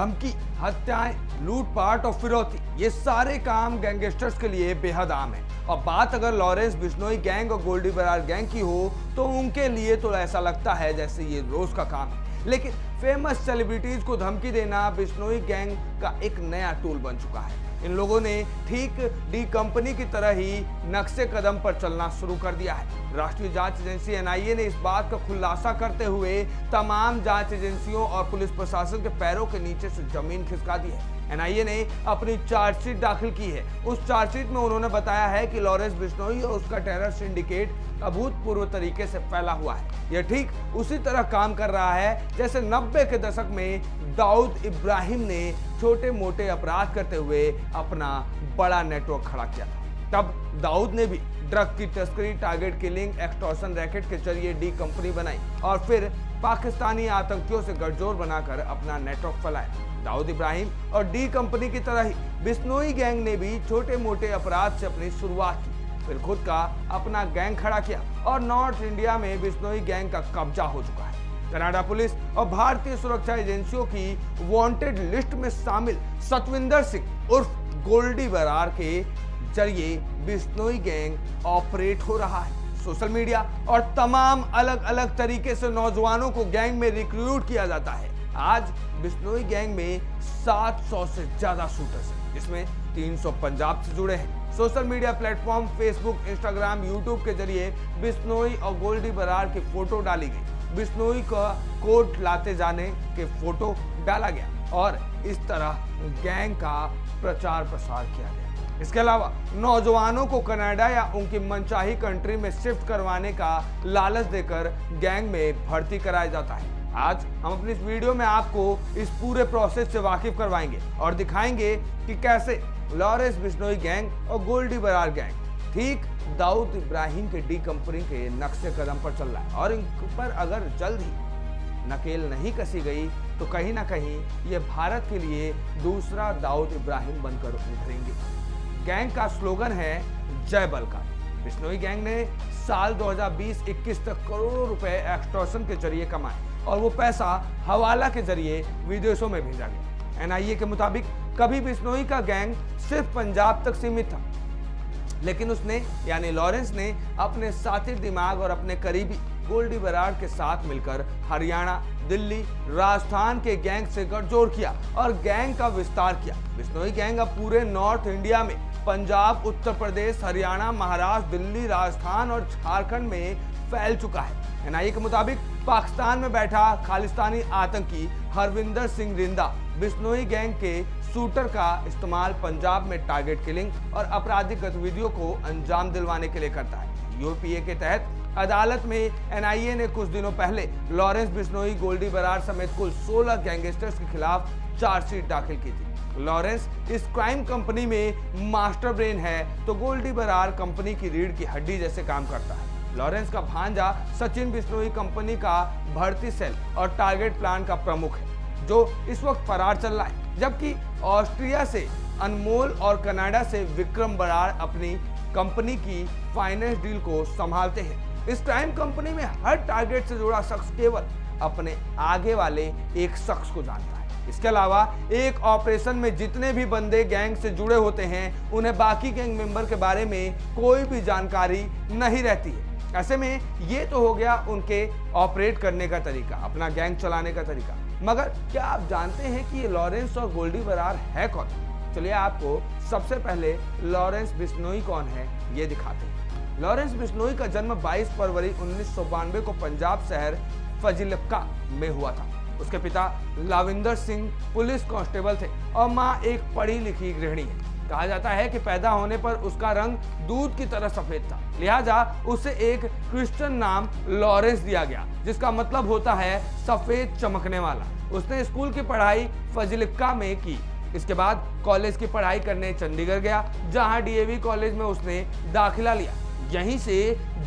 धमकी, हत्याएं, लूटपाट और फिरौती, ये सारे काम गैंगस्टर्स के लिए बेहद आम है। और बात अगर लॉरेंस बिश्नोई गैंग और गोल्डी बरार गैंग की हो तो उनके लिए तो ऐसा लगता है जैसे ये रोज का काम है। लेकिन फेमस सेलिब्रिटीज को धमकी देना बिश्नोई गैंग का एक नया टूल बन चुका है। इन लोगों ने ठीक डी कंपनी की तरह ही नक्शे कदम पर चलना शुरू कर दिया है। राष्ट्रीय जांच एजेंसी एनआईए ने इस बात का खुलासा करते हुए तमाम जांच एजेंसियों और पुलिस प्रशासन के पैरों के नीचे से जमीन खिसका दी है। एनआईए ने अपनी चार्जशीट दाखिल की है। उस चार्जशीट में उन्होंने बताया है कि लॉरेंस बिश्नोई और उसका टेरर सिंडिकेट अभूतपूर्व तरीके से फैला हुआ है। यह ठीक उसी तरह काम कर रहा है जैसे 90 के दशक में दाऊद इब्राहिम ने छोटे मोटे अपराध करते हुए अपना बड़ा नेटवर्क खड़ा किया था। तब दाऊद ने भी ड्रग की तस्करी, टारगेट किलिंग, एक्सटॉर्शन रैकेट के जरिए डी कंपनी बनाई और फिर पाकिस्तानी आतंकियों से गठजोड़ बनाकर अपना नेटवर्क फैलाया। दाऊद इब्राहिम और डी कंपनी की तरह ही बिश्नोई गैंग ने भी छोटे मोटे अपराध से अपनी शुरुआत की, फिर खुद का अपना गैंग खड़ा किया और नॉर्थ इंडिया में बिश्नोई गैंग का कब्जा हो चुका है। कनाडा पुलिस और भारतीय सुरक्षा एजेंसियों की वांटेड लिस्ट में शामिल सतविंदर सिंह उर्फ गोल्डी बरार के जरिए बिश्नोई गैंग ऑपरेट हो रहा है। सोशल मीडिया और तमाम अलग अलग तरीके से नौजवानों को गैंग में रिक्रूट किया जाता है। आज बिश्नोई गैंग में 700 से ज्यादा शूटर्स हैं, जिसमें 300 पंजाब से जुड़े हैं। Social media platform Facebook, Instagram, YouTube के जरिए बिश्नोई और गोल्डी बरार की फोटो डाली गई। बिश्नोई का कोर्ट लाते जाने के फोटो डाला गया और इस तरह गैंग का प्रचार प्रसार किया गया। इसके अलावा नौजवानों को कनाडा या उनकी मनचाही कंट्री में शिफ्ट करवाने का लालच देकर गैंग में भर्ती कराया जाता है। आज हम अपनी इस वीडियो में आपको इस पूरे प्रोसेस से वाकिफ करवाएंगे और दिखाएंगे कि कैसे लॉरेंस बिश्नोई गैंग और गोल्डी बरार गैंग ठीक दाऊद इब्राहिम के डी कंपनी के नक्शे कदम पर चल रहा है और इन पर अगर जल्द ही नकेल नहीं कसी गई तो कहीं ना कहीं ये भारत के लिए दूसरा दाऊद इब्राहिम बनकर उभरेंगे। गैंग का स्लोगन है जय बलकार। बिश्नोई गैंग ने साल 2020-21 तक करोड़ों रुपए एक्सटॉर्शन के जरिए कमाए और वो पैसा हवाला के जरिए विदेशों में भेजा गया। एनआईए के मुताबिक कभी बिश्नोई का गैंग सिर्फ पंजाब तक सीमित था, लेकिन उसने यानी लॉरेंस ने अपने साथी दिमाग और अपने करीबी गोल्डी बरार के साथ मिलकर हरियाणा, दिल्ली, राजस्थान के गैंग से गठजोड़ किया और गैंग का विस्तार किया। बिश्नोई गैंग अब पूरे नॉर्थ इंडिया में पंजाब, उत्तर प्रदेश, हरियाणा, महाराष्ट्र, दिल्ली, राजस्थान और झारखंड में फैल चुका है। एनआईए के मुताबिक पाकिस्तान में बैठा खालिस्तानी आतंकी हरविंदर सिंह रिंदा बिश्नोई गैंग के शूटर का इस्तेमाल पंजाब में टारगेट किलिंग और आपराधिक गतिविधियों को अंजाम दिलवाने के लिए करता है। यूपीए के तहत अदालत में एनआईए ने कुछ दिनों पहले लॉरेंस बिश्नोई, गोल्डी बरार समेत कुल 16 गैंगस्टर्स के खिलाफ चार्जशीट दाखिल की थी। लॉरेंस इस क्राइम कंपनी में मास्टर ब्रेन है तो गोल्डी बरार कंपनी की रीढ़ की हड्डी जैसे काम करता है। लॉरेंस का भांजा सचिन बिश्नोई कंपनी का भर्ती सेल और टारगेट प्लान का प्रमुख है, जो इस वक्त फरार चल रहा है, जबकि ऑस्ट्रिया से अनमोल और कनाडा से विक्रम बरार अपनी कंपनी की फाइनेंस डील को संभालते हैं। इस क्राइम कंपनी में हर टारगेट से जुड़ा शख्स केवल अपने आगे वाले एक शख्स को जानता है। इसके अलावा एक ऑपरेशन में जितने भी बंदे गैंग से जुड़े होते हैं उन्हें बाकी गैंग मेंबर के बारे में कोई भी जानकारी नहीं रहती है। ऐसे में ये तो हो गया उनके ऑपरेट करने का तरीका, अपना गैंग चलाने का तरीका, मगर क्या आप जानते हैं कि ये लॉरेंस और गोल्डी बरार है कौन? चलिए आपको सबसे पहले लॉरेंस बिश्नोई कौन है ये दिखाते हैं। लॉरेंस बिश्नोई का जन्म 22 फरवरी 1992 को पंजाब शहर फजिलका में हुआ था। उसके पिता लाविंदर सिंह पुलिस कांस्टेबल थे और माँ एक पढ़ी लिखी गृहिणी है। कहा जाता है कि पैदा होने पर उसका रंग दूध की तरह सफेद था, लिहाजा उसे एक क्रिश्चियन नाम लॉरेंस दिया गया, जिसका मतलब होता है सफेद चमकने वाला। उसने स्कूल की पढ़ाई फजिलका में की। इसके बाद कॉलेज की पढ़ाई करने चंडीगढ़ गया, जहां डीएवी कॉलेज में उसने दाखिला लिया। यहीं से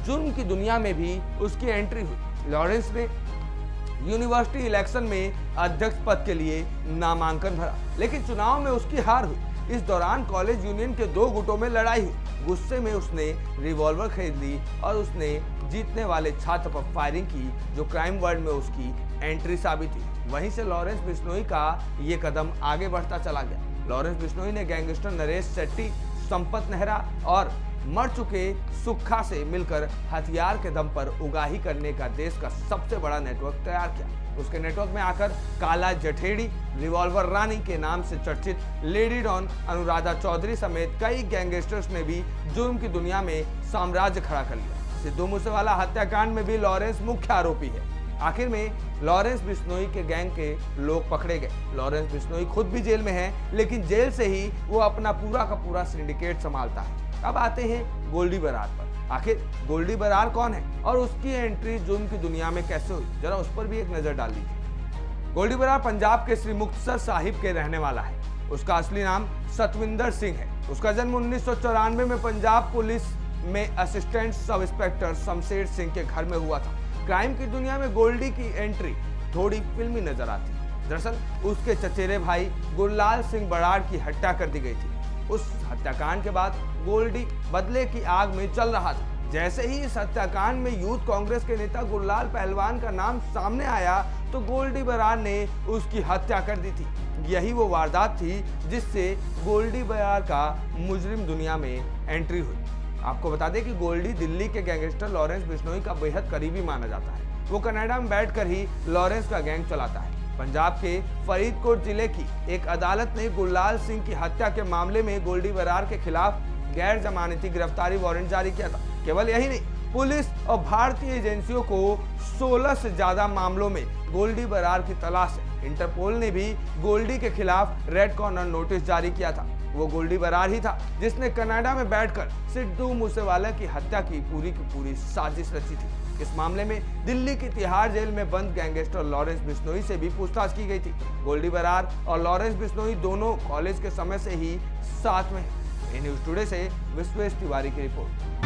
जुर्म की दुनिया में भी उसकी एंट्री हुई। लॉरेंस ने यूनिवर्सिटी इलेक्शन में अध्यक्ष पद के लिए नामांकन भरा, लेकिन चुनाव में उसकी हार हुई। इस दौरान कॉलेज यूनियन के 2 गुटों में लड़ाई हुई। गुस्से में उसने रिवॉल्वर खरीद ली और उसने जीतने वाले छात्र पर फायरिंग की, जो क्राइम वर्ल्ड में उसकी एंट्री साबित हुई। वहीं से लॉरेंस बिश्नोई का ये कदम आगे बढ़ता चला गया। लॉरेंस बिश्नोई ने गैंगस्टर नरेश शेट्टी, संपत नेहरा और मर चुके सुक्खा से मिलकर हथियार के दम पर उगाही करने का देश का सबसे बड़ा नेटवर्क तैयार किया। उसके नेटवर्क में आकर काला जठेड़ी, रिवॉल्वर रानी के नाम से चर्चित लेडी डॉन अनुराधा चौधरी समेत कई गैंगस्टर्स ने भी जुर्म की दुनिया में साम्राज्य खड़ा कर लिया। सिद्धू मूसेवाला हत्याकांड में भी लॉरेंस मुख्य आरोपी है। आखिर में लॉरेंस बिश्नोई के गैंग के लोग पकड़े गए। लॉरेंस बिश्नोई खुद भी जेल में है, लेकिन जेल से ही वो अपना पूरा का पूरा सिंडिकेट संभालता है। अब आते हैं गोल्डी बरार पर। आखिर गोल्डी बरार कौन है और उसकी एंट्री जुर्म की दुनिया में कैसे हुई, जरा उस पर भी एक नजर डाल लीजिए। गोल्डी बरार पंजाब के श्री मुक्तसर साहिब के रहने वाला है। उसका असली नाम सतविंदर सिंह है। उसका जन्म 1994 में पंजाब पुलिस में assistant sub inspector Shamsher Singh के घर में हुआ था। क्राइम की दुनिया में गोल्डी की एंट्री थोड़ी फिल्मी नजर आती है। दरअसल उसके चचेरे भाई गुरलाल सिंह बराड़ की हत्या कर दी गई थी। उस हत्याकांड के बाद गोल्डी बदले की आग में जल रहा था। जैसे ही इस हत्याकांड में यूथ कांग्रेस के नेता गुरलाल पहलवान का नाम सामने आया तो गोल्डी बरार ने उसकी हत्या कर दी थी। यही वो वारदात थी जिससे गोल्डी बरार का मुजरिम दुनिया में एंट्री हुई। आपको बता दें कि गोल्डी दिल्ली के गैंगस्टर लॉरेंस बिश्नोई का बेहद करीबी माना जाता है। वो कनाडा में बैठकर ही लॉरेंस का गैंग चलाता है। पंजाब के फरीदकोट जिले की एक अदालत ने गुरलाल सिंह की हत्या के मामले में गोल्डी बरार के खिलाफ गैर जमानती गिरफ्तारी वारंट जारी किया था। केवल यही नहीं, पुलिस और भारतीय एजेंसियों को 16 से ज्यादा मामलों में गोल्डी बरार की तलाश है। इंटरपोल ने भी गोल्डी के खिलाफ रेड कॉर्नर नोटिस जारी किया था। वो गोल्डी बरार ही था जिसने कनाडा में बैठकर सिद्धू मूसेवाला की हत्या की पूरी साजिश रची थी। इस मामले में दिल्ली की तिहाड़ जेल में बंद गैंगस्टर लॉरेंस बिश्नोई से भी पूछताछ की गई थी। गोल्डी बरार और लॉरेंस बिश्नोई दोनों कॉलेज के समय से ही साथ में हैं। न्यूज़ टुडे से विश्वेश तिवारी की रिपोर्ट।